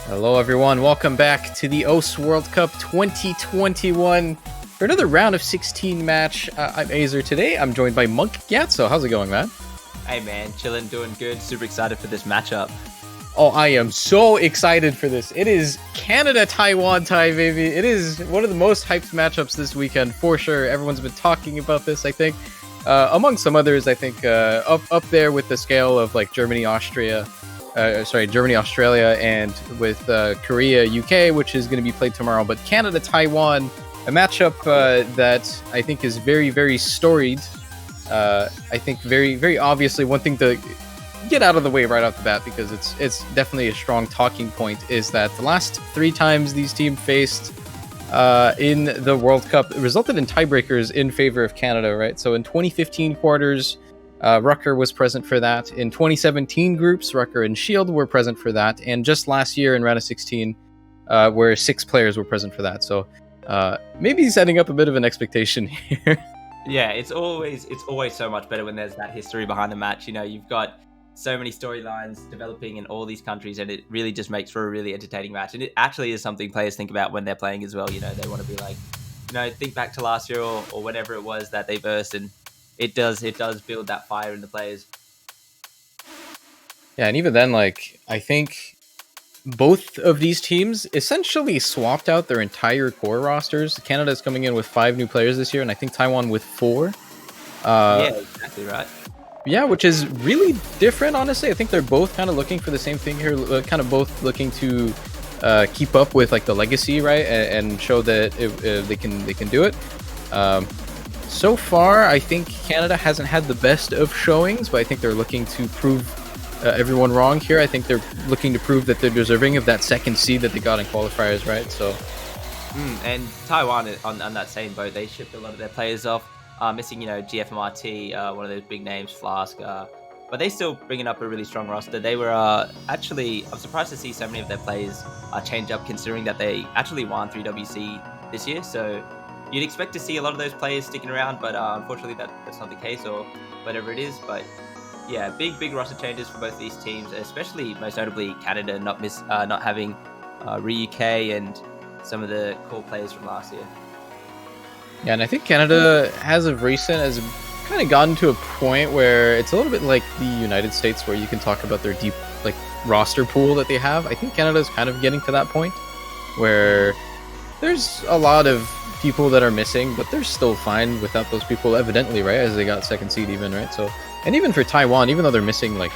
Hello everyone, welcome back to the OS World Cup 2021 for another round of 16 match. I'm Azer today. I'm joined by Monk Gatso. How's it going, man? Hey man, chilling, doing good. Super excited for this matchup. Oh, I am so excited for this. It is Canada-Taiwan time, baby. It is one of the most hyped matchups this weekend, for sure. Everyone's been talking about this, I think. Among some others, I think up there with the scale of like Germany, Australia, and with Korea, UK, which is going to be played tomorrow. But Canada-Taiwan, a matchup that I think is very, very storied. I think very, very obviously one thing to get out of the way right off the bat because it's definitely a strong talking point. Is that the last 3 times these teams faced in the World Cup resulted in tiebreakers in favor of Canada, right? So in 2015 quarters, Rucker was present for that. In 2017 groups, Rucker and Shield were present for that. And just last year in round of 16, where 6 players were present for that. So maybe setting up a bit of an expectation here. Yeah, it's always so much better when there's that history behind the match. You know, you've got so many storylines developing in all these countries, and it really just makes for a really entertaining match. And it actually is something players think about when they're playing as well. You know, they want to be like, you know, think back to last year or whatever it was that they versed, and it does build that fire in the players. Yeah, and even then, like, I think both of these teams essentially swapped out their entire core rosters. Canada's coming in with 5 new players this year, and I think Taiwan with 4. Yeah, exactly right. Yeah, which is really different, honestly. I think they're both kind of looking for the same thing here, kind of both looking to keep up with like the legacy, right, and show that they can do it. So far, I think Canada hasn't had the best of showings, but I think they're looking to prove everyone wrong here. I think they're looking to prove that they're deserving of that second seed that they got in qualifiers, right? So, and Taiwan on that same boat, they shipped a lot of their players off. Missing, you know, GFMRT, one of those big names, Flask, but they still bringing up a really strong roster. They were actually, I'm surprised to see so many of their players change up, considering that they actually won 3WC this year. So you'd expect to see a lot of those players sticking around, but unfortunately that's not the case, or whatever it is. But yeah, big roster changes for both these teams, especially most notably Canada not having Ryuk and some of the core players from last year. Yeah, and I think Canada, as of recent, has kind of gotten to a point where it's a little bit like the United States, where you can talk about their deep like roster pool that they have. I think Canada is kind of getting to that point where there's a lot of people that are missing, but they're still fine without those people, evidently, right? As they got second seed even, right? So, and even for Taiwan, even though they're missing like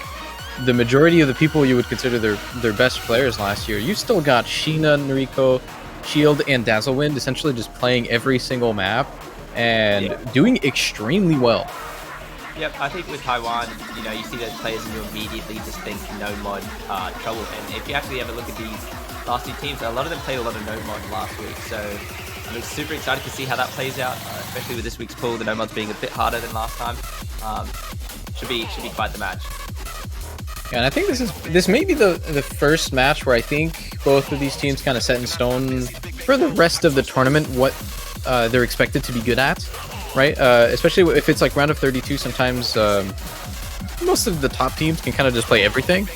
the majority of the people you would consider their best players last year, you still got Sheena, Noriko, Shield, and Dazzlewind essentially just playing every single map and doing extremely well. Yep, I think with Taiwan, you know, you see those players and you immediately just think no mod trouble. And if you actually ever look at these last 2 teams, a lot of them played a lot of no mod last week. So I'm super excited to see how that plays out, especially with this week's pool, the no mods being a bit harder than last time. Should be quite the match. Yeah, and I think this may be the first match where I think both of these teams kind of set in stone for the rest of the tournament what they're expected to be good at, right? Especially if it's like round of 32, sometimes most of the top teams can kind of just play everything.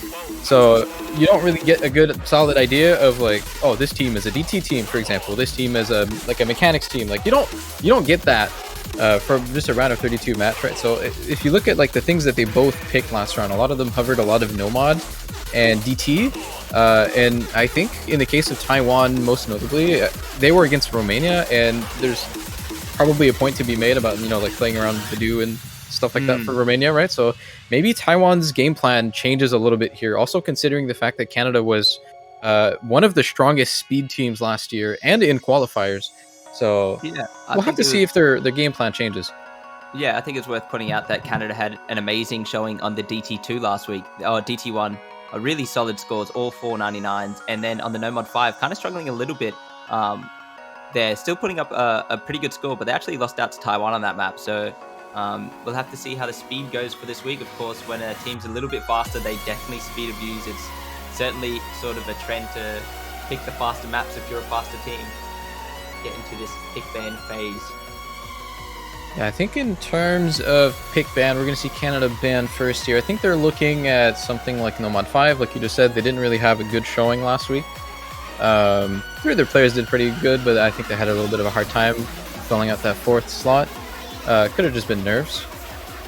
So you don't really get a good solid idea of like, oh, this team is a DT team, for example. This team is a mechanics team. Like you don't get that from just a round of 32 match, right? So if you look at like the things that they both picked last round, a lot of them hovered a lot of Nomad and DT. And I think in the case of Taiwan, most notably, they were against Romania, and there's probably a point to be made about, you know, like playing around Badu and stuff like that for Romania, right? So maybe Taiwan's game plan changes a little bit here. Also considering the fact that Canada was one of the strongest speed teams last year and in qualifiers. So yeah, we'll have to see if their game plan changes. Yeah, I think it's worth pointing out that Canada had an amazing showing on the DT2 last week. DT1, a really solid scores, all 499s. And then on the No Mod 5, kind of struggling a little bit. They're still putting up a pretty good score, but they actually lost out to Taiwan on that map. So we'll have to see how the speed goes for this week. Of course, when a team's a little bit faster, they definitely speed abuse. It's certainly sort of a trend to pick the faster maps if you're a faster team. Get into this pick ban phase. Yeah, I think in terms of pick ban, we're going to see Canada ban first here. I think they're looking at something like Nomad 5. Like you just said, they didn't really have a good showing last week. 3 of their players did pretty good, but I think they had a little bit of a hard time filling out that 4th slot. Could have just been nerves.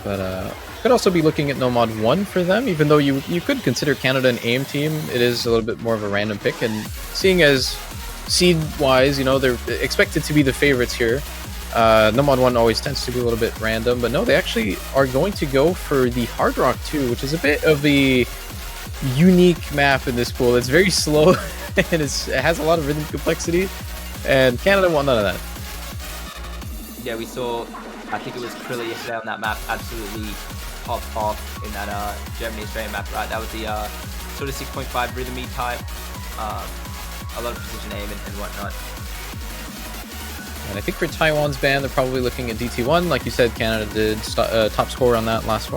But could also be looking at Nomad 1 for them, even though you could consider Canada an AIM team. It is a little bit more of a random pick. And seeing as seed-wise, you know, they're expected to be the favorites here. Nomad 1 always tends to be a little bit random, but no, they actually are going to go for the Hard Rock 2, which is a bit of the unique map in this pool. It's very slow, and it has a lot of rhythm complexity, and Canada want none of that. Yeah, we saw, I think it was Krilla yesterday on that map, absolutely popped off in that Germany-Australia map, right? That was the sort of 6.5 rhythm type. A lot of precision aim and whatnot. And I think for Taiwan's ban, they're probably looking at DT1. Like you said, Canada did top score on that last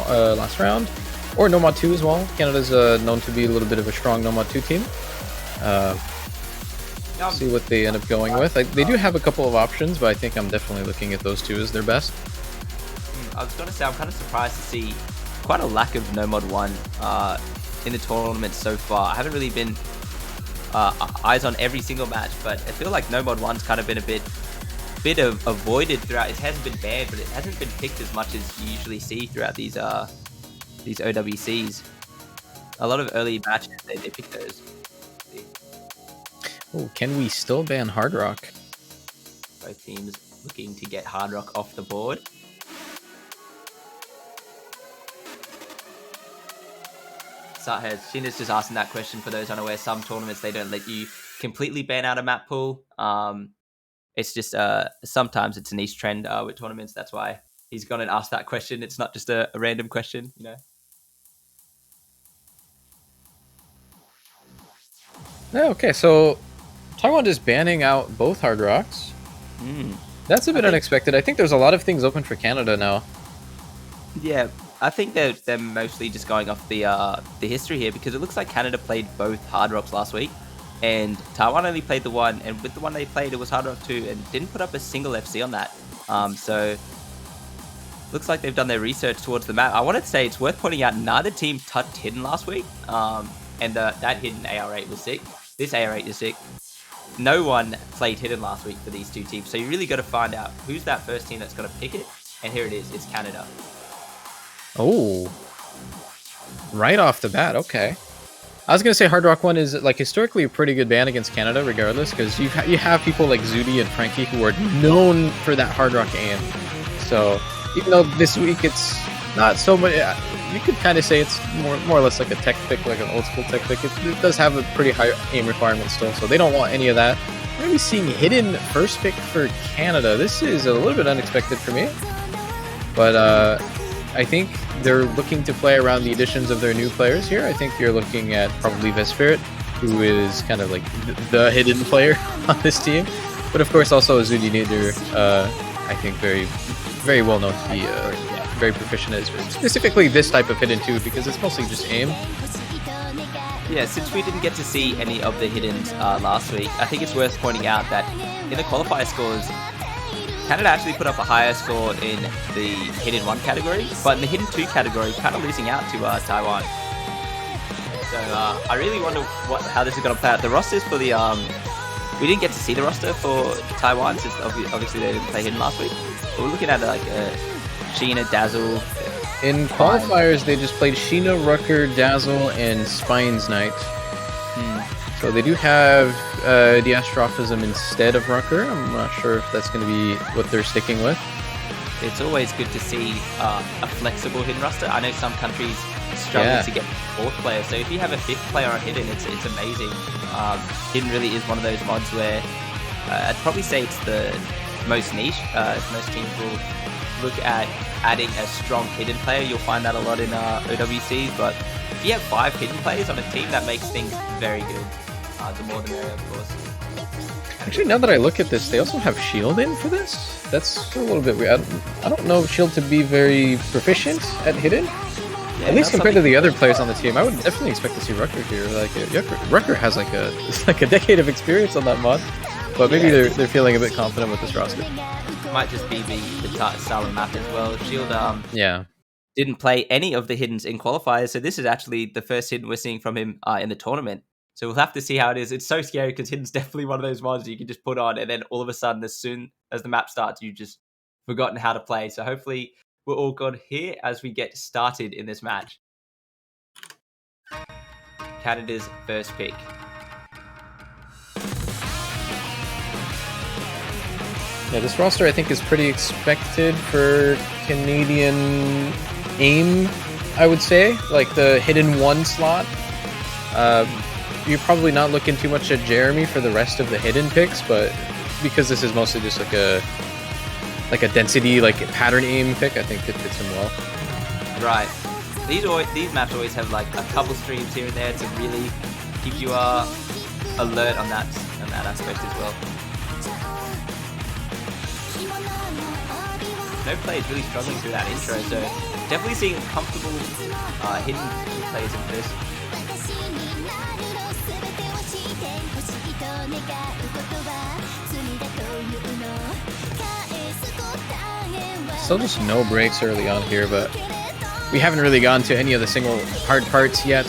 round. Or Nomad 2 as well. Canada's known to be a little bit of a strong Nomad 2 team. See what they end up going with. They do have a couple of options, but I think I'm definitely looking at those two as their best. I was going to say, I'm kind of surprised to see quite a lack of Nomad 1 in the tournament so far. I haven't really been eyes on every single match, but I feel like Nomad 1's kind of been a bit avoided throughout. It hasn't been banned, but it hasn't been picked as much as you usually see throughout these OWCs. A lot of early matches, they pick those. Oh, can we still ban Hard Rock? Both teams looking to get Hard Rock off the board. Sheena's just asking that question for those unaware. Some tournaments, they don't let you completely ban out a map pool. It's just sometimes it's a niche trend with tournaments. That's why he's gone and asked that question. It's not just a random question, you know. Okay, so Taiwan is banning out both Hard Rocks. That's a bit unexpected. I think there's a lot of things open for Canada now. Yeah, I think they're mostly just going off the history here, because it looks like Canada played both Hard Rocks last week, and Taiwan only played the one, and with the one they played, it was Hard Rock 2, and didn't put up a single FC on that. So looks like they've done their research towards the map. I wanted to say it's worth pointing out neither team touched Hidden last week, and that Hidden AR8 was sick. This AR8 is sick. No one played Hidden last week for these two teams, so you really got to find out who's that first team that's going to pick it, and here it is. It's Canada. Oh, right off the bat. Okay. I was going to say Hard Rock 1 is like historically a pretty good ban against Canada regardless, because you have people like Zudi and Frankie who are known for that Hard Rock aim. So even though this week it's not so much, you could kind of say it's more or less like a tech pick, like an old school tech pick. It does have a pretty high aim requirement still, so they don't want any of that. We're going to be seeing Hidden first pick for Canada. This is a little bit unexpected for me, but I think they're looking to play around the additions of their new players here. I think you're looking at probably Vespirit, who is kind of like the hidden player on this team. But of course also Zudi Nader, I think very well known to be very proficient at specifically this type of hidden too, because it's mostly just aim. Yeah, since we didn't get to see any of the hiddens last week, I think it's worth pointing out that in the qualifier scores, Canada actually put up a higher score in the Hidden 1 category, but in the Hidden 2 category, kind of losing out to Taiwan. So I really wonder how this is going to play out. The rosters for the... we didn't get to see the roster for Taiwan, since obviously they didn't play Hidden last week. But we're looking at like Sheena, Dazzle... In qualifiers, they just played Sheena, Rucker, Dazzle, and Spines Knight. So they do have the Astrophism instead of Rucker. I'm not sure if that's going to be what they're sticking with. It's always good to see a flexible Hidden roster. I know some countries struggle to get fourth player, so if you have a fifth player on Hidden, it's amazing. Hidden really is one of those mods where I'd probably say it's the most niche. Most teams will look at adding a strong Hidden player. You'll find that a lot in OWCs, but if you have 5 Hidden players on a team, that makes things very good. The more the merrier, of course. Actually, now that I look at this, they also have Shield in for this? That's a little bit weird. I don't know Shield to be very proficient at Hidden. Yeah, at least compared to the other players on the team. I would definitely expect to see Rucker here. Rucker has like a decade of experience on that mod. But maybe they're feeling a bit confident with this roster. Might just be the style of map as well. Shield yeah, didn't play any of the Hiddens in qualifiers, so this is actually the first Hidden we're seeing from him in the tournament. So we'll have to see how it is. It's so scary because Hidden's definitely one of those mods you can just put on, and then all of a sudden, as soon as the map starts, you've just forgotten how to play. So hopefully we're all good here as we get started in this match. Canada's first pick. Yeah, this roster I think is pretty expected for Canadian aim, I would say. Like the Hidden 1 slot. You're probably not looking too much at Jeremy for the rest of the Hidden picks, but because this is mostly just like a density, like pattern aim pick, I think it fits him well. Right. These maps always have like a couple streams here and there to really keep you alert on that aspect as well. No players really struggling through that intro, so definitely seeing comfortable hidden players in this. Still just no breaks early on here, but we haven't really gotten to any of the single hard parts yet.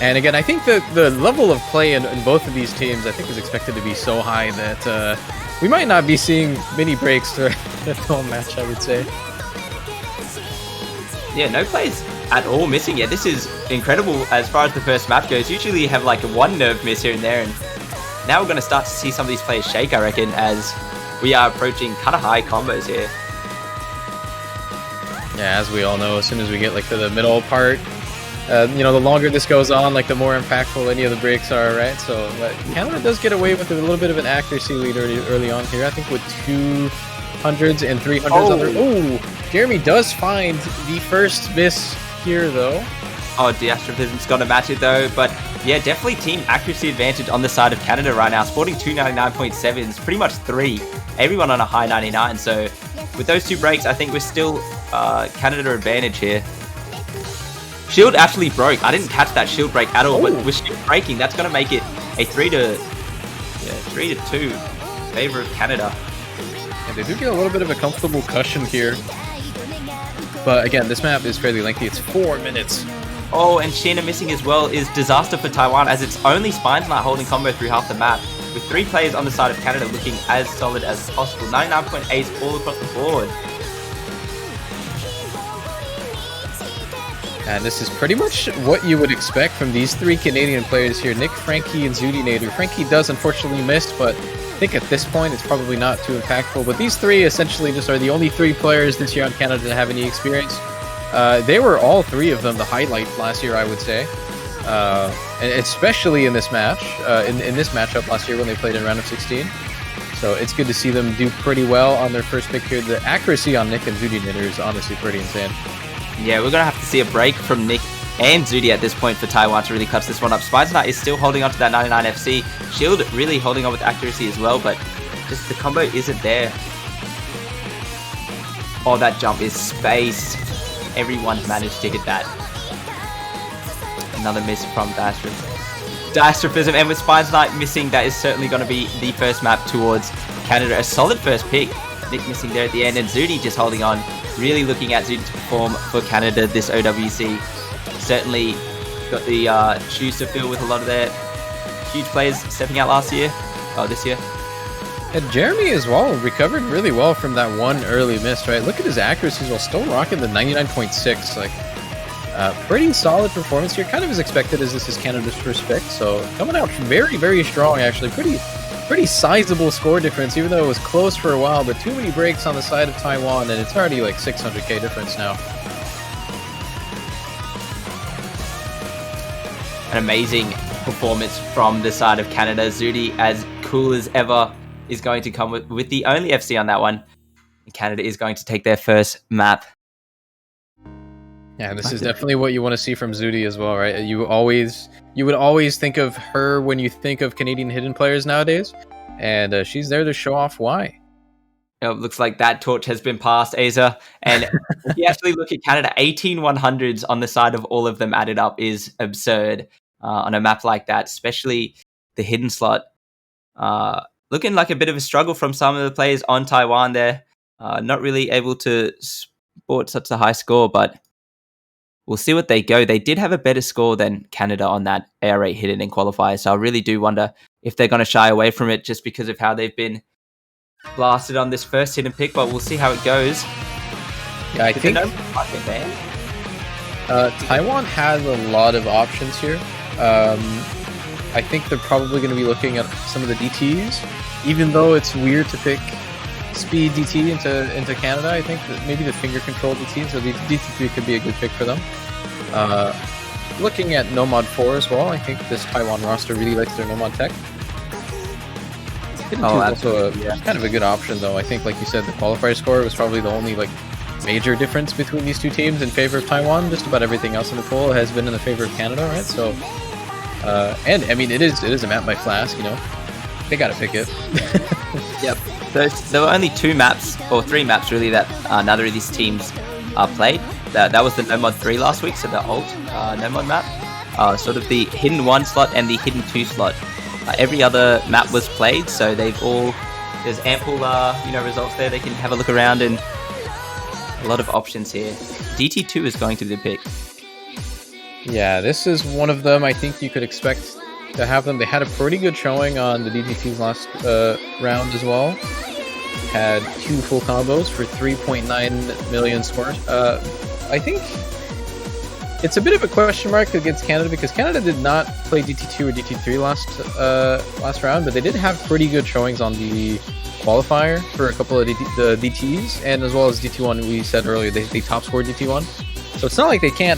And again, I think that the level of play in both of these teams, I think, is expected to be so high that we might not be seeing many breaks throughout the whole match, I would say. Yeah, no plays at all missing yet. This is incredible as far as the first map goes. Usually you have like one nerve miss here and there, and now we're going to start to see some of these players shake, I reckon, as we are approaching kind of high combos here. Yeah, as we all know, as soon as we get like to the middle part, you know, the longer this goes on, like the more impactful any of the breaks are, right? So Canada does get away with a little bit of an accuracy lead early on here. I think with 200s and 300s. Oh, Jeremy does find the first miss here, though. Oh, Diastrophism's got to match it, though. But yeah, definitely team accuracy advantage on the side of Canada right now. Sporting 299.7s, pretty much 3. Everyone on a high 99. So with those 2 breaks, I think we're still Canada advantage here. Shield actually broke. I didn't catch that shield break at all, but with shield breaking, that's going to make it a 3-2 favor of Canada. Yeah, they do get a little bit of a comfortable cushion here. But again, this map is fairly lengthy. It's 4 minutes. Oh, and Sheena missing as well is disaster for Taiwan, as it's only Spines not holding combo through half the map, with 3 players on the side of Canada looking as solid as possible. 99.8 all across the board. And this is pretty much what you would expect from these 3 Canadian players here, Nick, Frankie, and Zudinator. Frankie does unfortunately miss, but I think at this point it's probably not too impactful. But these 3 essentially just are the only 3 players this year on Canada to have any experience. They were all 3 of them the highlight last year, I would say. And especially in this match, in this matchup last year when they played in round of 16. So it's good to see them do pretty well on their first pick here. The accuracy on Nick and Zudinator is honestly pretty insane. Yeah, we're going to have to see a break from Nick and Zudi at this point for Taiwan to really clutch this one up. Spice Knight is still holding on to that 99 FC. Shield really holding on with accuracy as well, but just the combo isn't there. Oh, that jump is spaced. Everyone's managed to hit that. Another miss from Diastrophism, and with Spine's Knight missing, that is certainly going to be the first map towards Canada. A solid first pick. Nick missing there at the end, and Zudi just holding on. Really looking at Zudi to perform for Canada this OWC. Certainly got the shoes to fill with a lot of their huge players stepping out this year. And Jeremy as well recovered really well from that one early miss, right? Look at his accuracy as well, still rocking the 99.6. Like, pretty solid performance here, kind of as expected as this is Canada's first pick. So coming out very, very strong, actually. Pretty sizable score difference, even though it was close for a while, but too many breaks on the side of Taiwan, and it's already like 600k difference now. An amazing performance from the side of Canada. Zudi, as cool as ever, is going to come with the only FC on that one. And Canada is going to take their first map. Yeah, this is definitely what you want to see from Zudi as well, right? You would always think of her when you think of Canadian hidden players nowadays, and she's there to show off why. It looks like that torch has been passed, Aza. And if you actually look at Canada, 18 100s on the side of all of them added up is absurd on a map like that, especially the hidden slot. Looking like a bit of a struggle from some of the players on Taiwan there. Not really able to sport such a high score, but we'll see what they go. They did have a better score than Canada on that AR8 hidden in qualifiers, so I really do wonder if they're going to shy away from it just because of how they've been blasted on this first hidden pick, but we'll see how it goes. Yeah, I think Taiwan has a lot of options here. I think they're probably going to be looking at some of the DTs, even though it's weird to pick speed DT into Canada. I think that maybe the finger control DT, so the DT3 could be a good pick for them. Looking at Nomad 4 as well, I think this Taiwan roster really likes their Nomad tech. Hidden 2 is also kind of a good option, though. I think, like you said, the qualifier score was probably the only like major difference between these two teams in favor of Taiwan. Just about everything else in the poll has been in the favor of Canada, right? So, and I mean, it is a map by Flask, you know. They gotta pick it. Yep. There were only 2 maps, or 3 maps really, that neither of these teams played. That was the No Mod 3 last week, so the old No Mod map. Sort of the hidden 1 slot and the hidden 2 slot. Every other map was played, so they've all... There's ample, results there. They can have a look around, and a lot of options here. DT2 is going to be the pick. Yeah, this is one of them. I think you could expect to have them. They had a pretty good showing on the DT2's last round as well. Had 2 full combos for 3.9 million scores. I think it's a bit of a question mark against Canada because Canada did not play DT2 or DT3 last round, but they did have pretty good showings on the qualifier for a couple of the DTs, and as well as DT1. We said earlier they top scored DT1, so it's not like they can't